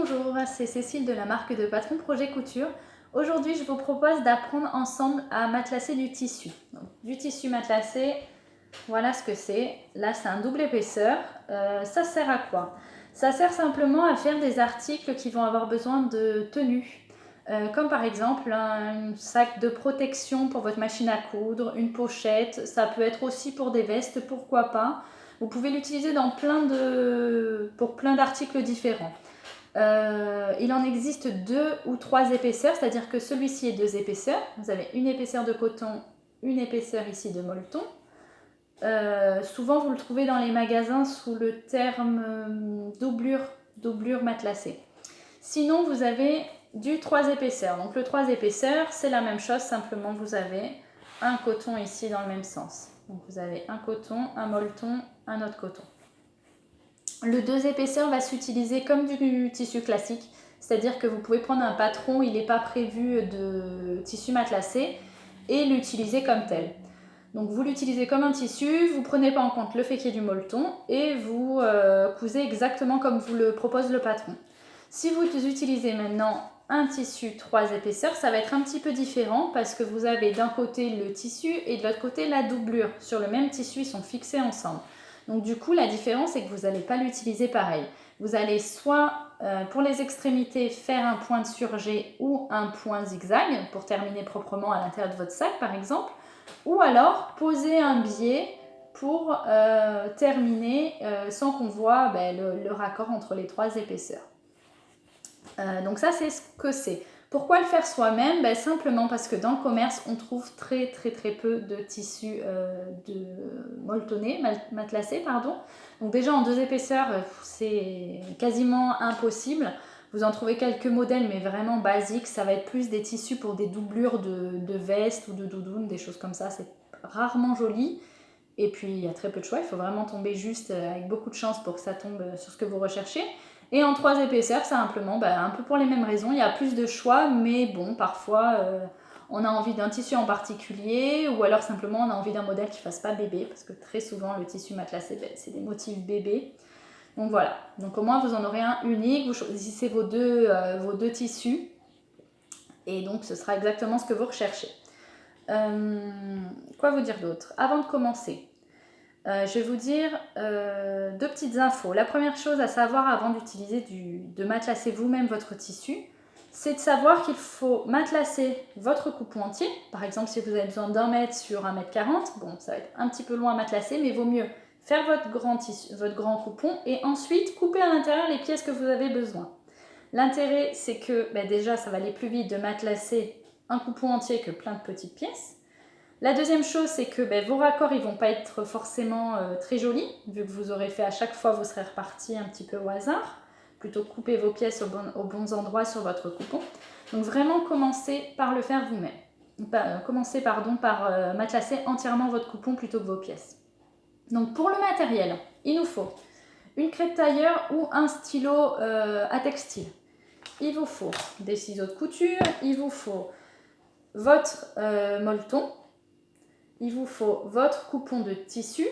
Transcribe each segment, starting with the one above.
Bonjour, c'est Cécile de la marque de Patron Projet Couture. Aujourd'hui, je vous propose d'apprendre ensemble à matelasser du tissu. Donc, du tissu matelassé, voilà ce que c'est. Là, c'est un double épaisseur. Ça sert à quoi? Ça sert simplement à faire des articles qui vont avoir besoin de tenue. Comme par exemple un sac de protection pour votre machine à coudre, une pochette. Ça peut être aussi pour des vestes, pourquoi pas. Vous pouvez l'utiliser pour plein d'articles différents. Il en existe 2 ou 3 épaisseurs, c'est-à-dire que celui-ci est 2 épaisseurs. Vous avez une épaisseur de coton, une épaisseur ici de molleton. Souvent, vous le trouvez dans les magasins sous le terme doublure matelassée. Sinon, vous avez du 3 épaisseurs. Donc le 3 épaisseurs, c'est la même chose, simplement vous avez un coton ici dans le même sens. Donc vous avez un coton, un molleton, un autre coton. Le 2 épaisseurs va s'utiliser comme du tissu classique, c'est-à-dire que vous pouvez prendre un patron, il n'est pas prévu de tissu matelassé, et l'utiliser comme tel. Donc vous l'utilisez comme un tissu, vous ne prenez pas en compte le fait qu'il y ait du molleton, et vous cousez exactement comme vous le propose le patron. Si vous utilisez maintenant un tissu 3 épaisseurs, ça va être un petit peu différent parce que vous avez d'un côté le tissu et de l'autre côté la doublure. Sur le même tissu, ils sont fixés ensemble. Donc du coup, la différence, c'est que vous n'allez pas l'utiliser pareil. Vous allez soit pour les extrémités faire un point de surjet ou un point zigzag pour terminer proprement à l'intérieur de votre sac par exemple, ou alors poser un biais pour terminer sans qu'on voit le raccord entre les 3 épaisseurs. Donc ça, c'est ce que c'est. Pourquoi le faire soi-même? Simplement parce que dans le commerce, on trouve très peu de tissus de molletonné, matelassé, pardon. Donc déjà en 2 épaisseurs, c'est quasiment impossible. Vous en trouvez quelques modèles, mais vraiment basiques. Ça va être plus des tissus pour des doublures de vestes ou de doudounes, des choses comme ça. C'est rarement joli. Et puis, il y a très peu de choix. Il faut vraiment tomber juste avec beaucoup de chance pour que ça tombe sur ce que vous recherchez. Et en 3 épaisseurs, simplement, un peu pour les mêmes raisons. Il y a plus de choix, mais bon, parfois, on a envie d'un tissu en particulier, ou alors simplement, on a envie d'un modèle qui ne fasse pas bébé, parce que très souvent, le tissu matelassé, c'est des motifs bébés. Donc voilà. Donc au moins, vous en aurez un unique. Vous choisissez vos deux tissus. Et donc, ce sera exactement ce que vous recherchez. Quoi vous dire d'autre? Avant de commencer, je vais vous dire 2 petites infos. La première chose à savoir avant d'utiliser de matelasser vous-même votre tissu, c'est de savoir qu'il faut matelasser votre coupon entier. Par exemple, si vous avez besoin d'1 mètre sur 1,40 m, bon, ça va être un petit peu loin à matelasser, mais il vaut mieux faire votre grand coupon et ensuite couper à l'intérieur les pièces que vous avez besoin. L'intérêt, c'est que déjà, ça va aller plus vite de matelasser un coupon entier que plein de petites pièces. La deuxième chose, c'est que vos raccords, ils ne vont pas être forcément très jolis, vu que vous aurez fait à chaque fois, vous serez reparti un petit peu au hasard. Plutôt couper vos pièces aux bons endroits sur votre coupon. Donc vraiment, commencez par le faire vous-même. Commencez par matelasser entièrement votre coupon plutôt que vos pièces. Donc pour le matériel, il nous faut une craie de tailleur ou un stylo à textile. Il vous faut des ciseaux de couture, il vous faut votre molleton, il vous faut votre coupon de tissu,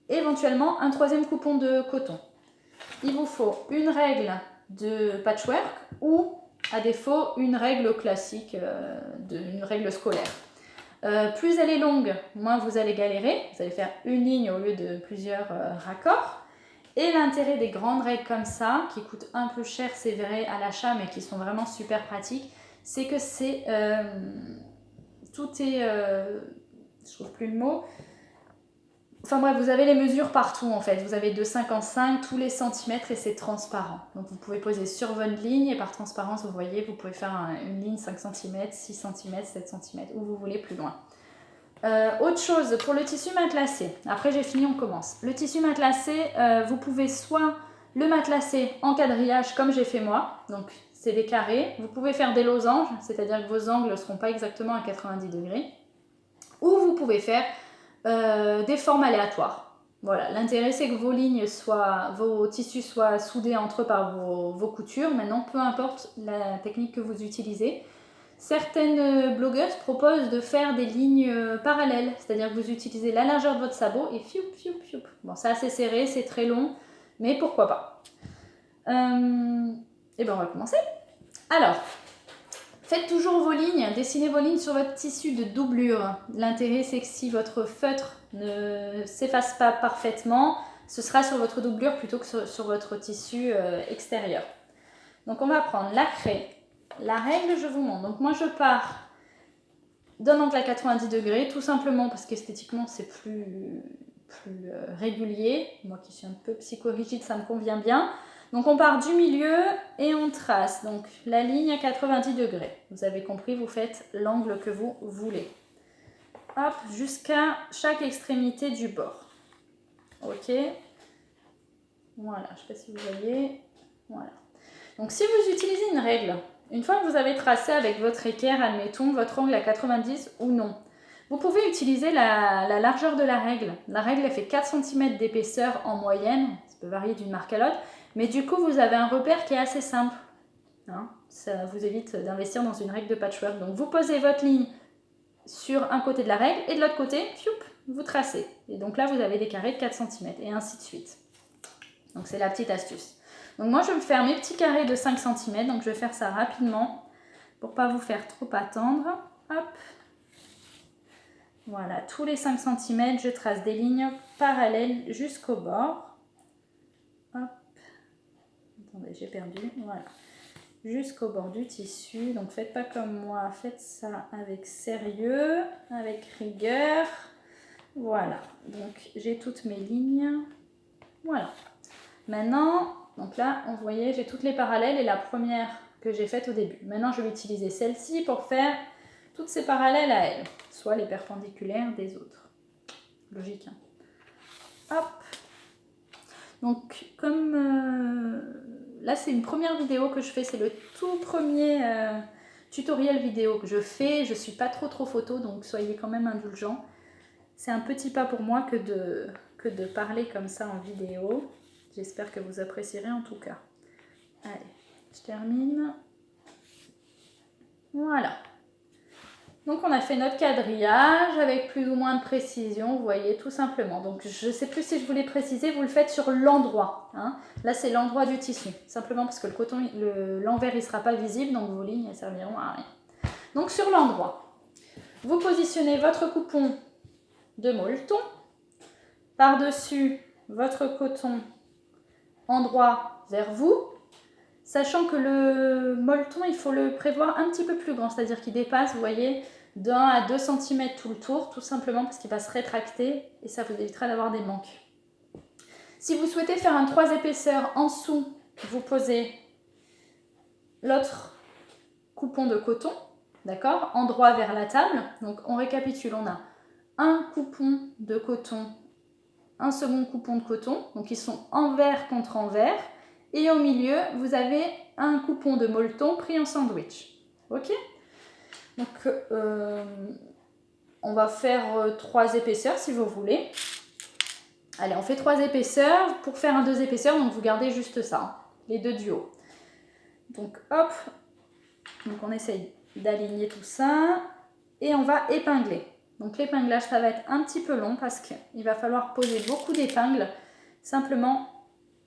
éventuellement un 3e coupon de coton. Il vous faut une règle de patchwork ou, à défaut, une règle classique, une règle scolaire. Plus elle est longue, moins vous allez galérer. Vous allez faire une ligne au lieu de plusieurs raccords. Et l'intérêt des grandes règles comme ça, qui coûtent un peu cher, c'est vrai, à l'achat, mais qui sont vraiment super pratiques, c'est que tout est... je trouve plus le mot. Enfin bref, vous avez les mesures partout en fait. Vous avez de 5 en 5, tous les centimètres et c'est transparent. Donc vous pouvez poser sur votre ligne et par transparence, vous voyez, vous pouvez faire une ligne 5 cm, 6 cm, 7 cm, où vous voulez plus loin. Autre chose, pour le tissu matelassé, après j'ai fini, on commence. Le tissu matelassé, vous pouvez soit le matelasser en quadrillage comme j'ai fait moi, donc c'est des carrés. Vous pouvez faire des losanges, c'est-à-dire que vos angles ne seront pas exactement à 90 degrés. Ou vous pouvez faire des formes aléatoires. Voilà, l'intérêt c'est que vos tissus soient soudés entre eux par vos coutures. Maintenant, peu importe la technique que vous utilisez, certaines blogueuses proposent de faire des lignes parallèles, c'est-à-dire que vous utilisez la largeur de votre sabot et fioup, fioup, fioup. Bon, c'est assez serré, c'est très long, mais pourquoi pas. Et bien on va commencer. Alors, faites toujours vos lignes, dessinez vos lignes sur votre tissu de doublure. L'intérêt c'est que si votre feutre ne s'efface pas parfaitement, ce sera sur votre doublure plutôt que sur votre tissu extérieur. Donc on va prendre la craie, la règle je vous montre. Donc moi je pars d'un angle à 90 degrés, tout simplement parce qu'esthétiquement c'est plus régulier. Moi qui suis un peu psychorigide, ça me convient bien. Donc on part du milieu et on trace donc la ligne à 90 degrés. Vous avez compris, vous faites l'angle que vous voulez. Hop, jusqu'à chaque extrémité du bord. Ok. Voilà, je ne sais pas si vous voyez. Voilà. Donc si vous utilisez une règle, une fois que vous avez tracé avec votre équerre, admettons, votre angle à 90 ou non, vous pouvez utiliser la largeur de la règle. La règle, elle fait 4 cm d'épaisseur en moyenne. Ça peut varier d'une marque à l'autre. Mais du coup, vous avez un repère qui est assez simple. Hein, ça vous évite d'investir dans une règle de patchwork. Donc, vous posez votre ligne sur un côté de la règle et de l'autre côté, vous tracez. Et donc là, vous avez des carrés de 4 cm et ainsi de suite. Donc, c'est la petite astuce. Donc, moi, je vais me faire mes petits carrés de 5 cm. Donc, je vais faire ça rapidement pour ne pas vous faire trop attendre. Hop. Voilà, tous les 5 cm, je trace des lignes parallèles jusqu'au bord. Hop. Attendez, j'ai perdu. Voilà. Jusqu'au bord du tissu. Donc, faites pas comme moi. Faites ça avec sérieux, avec rigueur. Voilà. Donc, j'ai toutes mes lignes. Voilà. Maintenant, donc là, vous voyez, j'ai toutes les parallèles et la première que j'ai faite au début. Maintenant, je vais utiliser celle-ci pour faire toutes ces parallèles à elle, soit les perpendiculaires des autres. Logique, hein. Hop. Donc, comme là, c'est une première vidéo que je fais, c'est le tout premier tutoriel vidéo que je fais. Je ne suis pas trop photo, donc soyez quand même indulgents. C'est un petit pas pour moi que de parler comme ça en vidéo. J'espère que vous apprécierez en tout cas. Allez, je termine. Voilà. Donc on a fait notre quadrillage avec plus ou moins de précision, vous voyez, tout simplement. Donc je ne sais plus si je voulais préciser, vous le faites sur l'endroit. Hein. Là c'est l'endroit du tissu, simplement parce que le coton, l'envers il ne sera pas visible, donc vos lignes elles serviront à rien. Donc sur l'endroit, vous positionnez votre coupon de molleton, par-dessus votre coton endroit vers vous, sachant que le molleton, il faut le prévoir un petit peu plus grand, c'est-à-dire qu'il dépasse, vous voyez, d'1 à 2 cm tout le tour, tout simplement parce qu'il va se rétracter et ça vous évitera d'avoir des manques. Si vous souhaitez faire un 3 épaisseurs en dessous, vous posez l'autre coupon de coton, d'accord, endroit vers la table. Donc on récapitule, on a un coupon de coton, un second coupon de coton, donc ils sont envers contre envers. Et au milieu, vous avez un coupon de molleton pris en sandwich. Ok? Donc, on va faire 3 épaisseurs si vous voulez. Allez, on fait 3 épaisseurs. Pour faire un 2 épaisseurs, donc vous gardez juste ça, hein, les deux du haut. Donc, hop. Donc, on essaye d'aligner tout ça. Et on va épingler. Donc, l'épinglage, ça va être un petit peu long parce qu'il va falloir poser beaucoup d'épingles. Simplement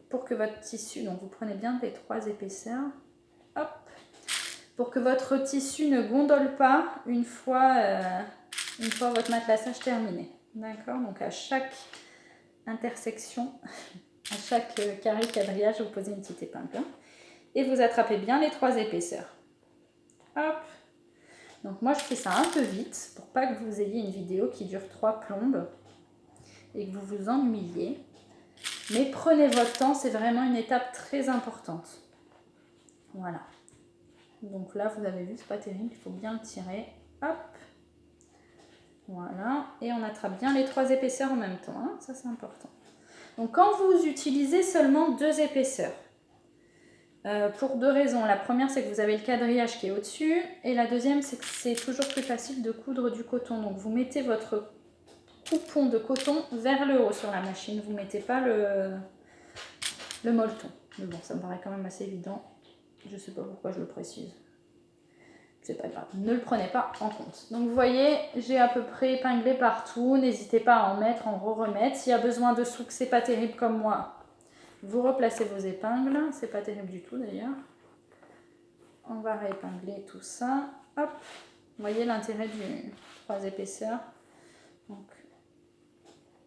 pour que votre tissu, donc vous prenez bien les 3 épaisseurs, hop, pour que votre tissu ne gondole pas une fois votre matelassage terminé. D'accord, donc à chaque intersection, à chaque carré quadrillage, vous posez une petite épingle. Hein, et vous attrapez bien les 3 épaisseurs. Hop. Donc moi je fais ça un peu vite pour pas que vous ayez une vidéo qui dure 3 plombes et que vous vous ennuyiez. Mais prenez votre temps, c'est vraiment une étape très importante. Voilà. Donc là, vous avez vu, c'est pas terrible, il faut bien le tirer. Hop. Voilà. Et on attrape bien les 3 épaisseurs en même temps. Hein. Ça, c'est important. Donc quand vous utilisez seulement 2 épaisseurs, pour 2 raisons. La première, c'est que vous avez le quadrillage qui est au-dessus. Et la deuxième, c'est que c'est toujours plus facile de coudre du coton. Donc vous mettez votre coupon de coton vers le haut sur la machine. Vous ne mettez pas le molleton. Mais bon, ça me paraît quand même assez évident. Je ne sais pas pourquoi je le précise. C'est pas grave, ne le prenez pas en compte. Donc vous voyez, j'ai à peu près épinglé partout. N'hésitez pas à en mettre, en remettre. S'il y a besoin de que c'est pas terrible comme moi, vous replacez vos épingles. C'est pas terrible du tout d'ailleurs. on va réépingler tout ça. Hop, vous voyez l'intérêt du 3 épaisseurs. Donc,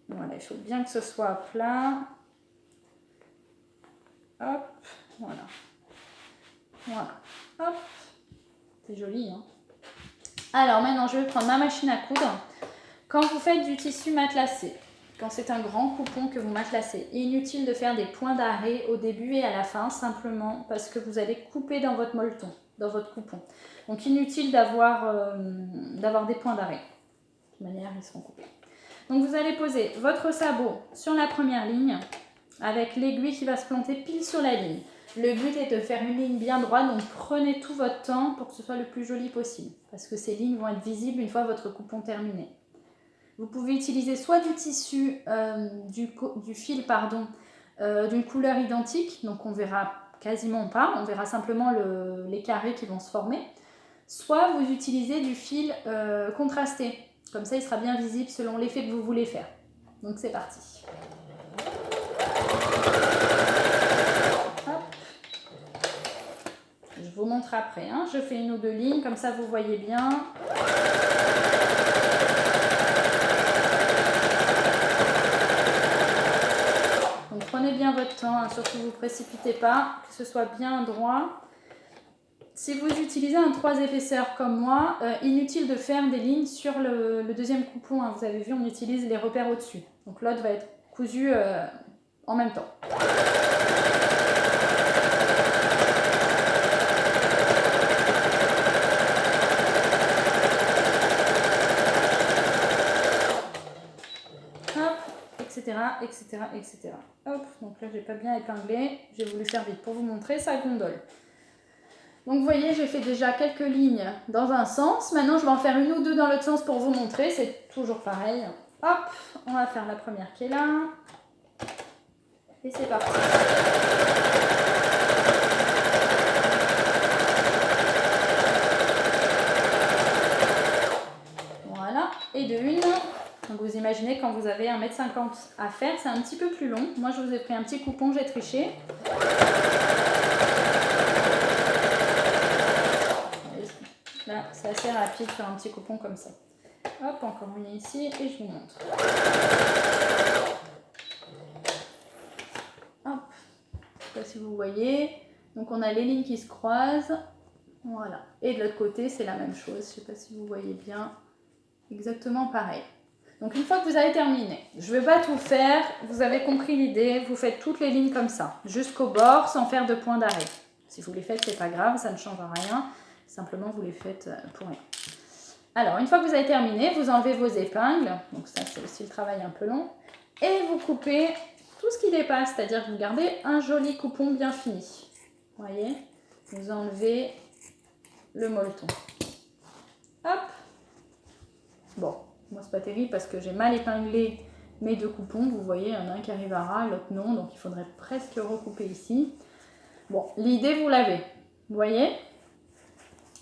voilà, il faut bien que ce soit plat. Hop, voilà. Voilà, hop. C'est joli, hein. Alors maintenant, je vais prendre ma machine à coudre. Quand vous faites du tissu matelassé, quand c'est un grand coupon que vous matelassez, inutile de faire des points d'arrêt au début et à la fin, simplement parce que vous allez couper dans votre molleton, dans votre coupon. Donc inutile d'avoir des points d'arrêt. De toute manière, ils seront coupés. Donc vous allez poser votre sabot sur la première ligne avec l'aiguille qui va se planter pile sur la ligne. Le but est de faire une ligne bien droite, donc prenez tout votre temps pour que ce soit le plus joli possible. Parce que ces lignes vont être visibles une fois votre coupon terminé. Vous pouvez utiliser soit du tissu, du fil, d'une couleur identique, donc on verra quasiment pas, on verra simplement les carrés qui vont se former. Soit vous utilisez du fil contrasté, comme ça il sera bien visible selon l'effet que vous voulez faire. Donc c'est parti. Hop. Je vous montre après, hein. Je fais une ou deux lignes, comme ça vous voyez bien. Donc prenez bien votre temps, hein. Surtout ne vous précipitez pas, que ce soit bien droit. Si vous utilisez un 3 épaisseurs comme moi, inutile de faire des lignes sur le deuxième coupon, hein. Vous avez vu, on utilise les repères au-dessus. Donc l'autre va être cousu en même temps. Etc. Hop, donc là j'ai pas bien épinglé, j'ai voulu faire vite pour vous montrer, ça gondole. Donc vous voyez, j'ai fait déjà quelques lignes dans un sens, maintenant je vais en faire une ou deux dans l'autre sens pour vous montrer, c'est toujours pareil. Hop, on va faire la première qui est là, et c'est parti. Voilà, et de une. Donc vous imaginez quand vous avez 1,50 m à faire, c'est un petit peu plus long. Moi je vous ai pris un petit coupon, j'ai triché. Là c'est assez rapide sur un petit coupon comme ça. Hop, encore une ici et je vous montre. Hop, je sais pas si vous voyez. Donc on a les lignes qui se croisent. Voilà. Et de l'autre côté c'est la même chose, je sais pas si vous voyez bien. Exactement pareil. Donc une fois que vous avez terminé, je ne vais pas tout faire, vous avez compris l'idée, vous faites toutes les lignes comme ça, jusqu'au bord sans faire de point d'arrêt. Si vous les faites, c'est pas grave, ça ne change rien, simplement vous les faites pour rien. Alors une fois que vous avez terminé, vous enlevez vos épingles, donc ça c'est aussi le travail un peu long, et vous coupez tout ce qui dépasse, c'est-à-dire que vous gardez un joli coupon bien fini. Vous voyez, vous enlevez le molleton. Hop. Bon. Moi, c'est pas terrible parce que j'ai mal épinglé mes deux coupons. Vous voyez, il y en a un qui arrive à ras, l'autre non. Donc, il faudrait presque recouper ici. Bon, l'idée, vous l'avez. Vous voyez?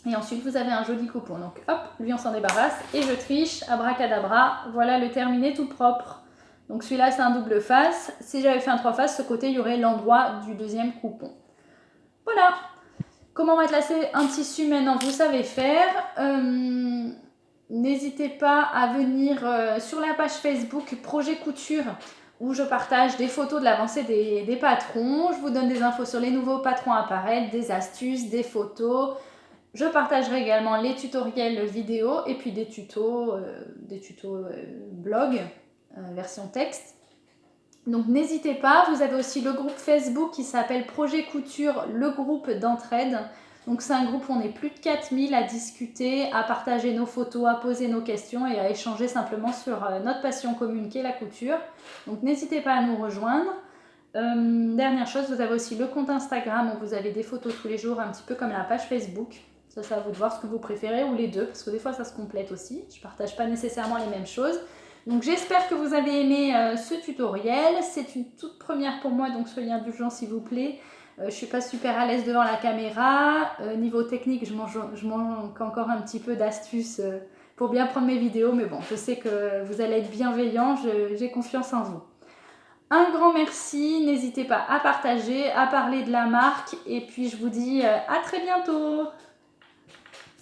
Et ensuite, vous avez un joli coupon. Donc, hop, lui, on s'en débarrasse. Et je triche, abracadabra. Voilà le terminé tout propre. Donc, celui-là, c'est un double face. Si j'avais fait un 3 faces, ce côté, il y aurait l'endroit du deuxième coupon. Voilà. Comment matelasser un tissu maintenant, vous savez faire. N'hésitez pas à venir sur la page Facebook Projet Couture où je partage des photos de l'avancée des patrons. Je vous donne des infos sur les nouveaux patrons à apparaître, des astuces, des photos. Je partagerai également les tutoriels vidéo et puis des tutos blog, version texte. Donc n'hésitez pas, vous avez aussi le groupe Facebook qui s'appelle Projet Couture, le groupe d'entraide. Donc c'est un groupe où on est plus de 4000 à discuter, à partager nos photos, à poser nos questions et à échanger simplement sur notre passion commune qui est la couture. Donc n'hésitez pas à nous rejoindre. Dernière chose, vous avez aussi le compte Instagram où vous avez des photos tous les jours, un petit peu comme la page Facebook. Ça, c'est à vous de voir ce que vous préférez ou les deux, parce que des fois ça se complète aussi. Je ne partage pas nécessairement les mêmes choses. Donc j'espère que vous avez aimé ce tutoriel. C'est une toute première pour moi, donc soyez indulgents s'il vous plaît. Je ne suis pas super à l'aise devant la caméra. Niveau technique, je manque encore un petit peu d'astuces pour bien prendre mes vidéos. Mais bon, je sais que vous allez être bienveillants. J'ai confiance en vous. Un grand merci, n'hésitez pas à partager, à parler de la marque et puis je vous dis à très bientôt.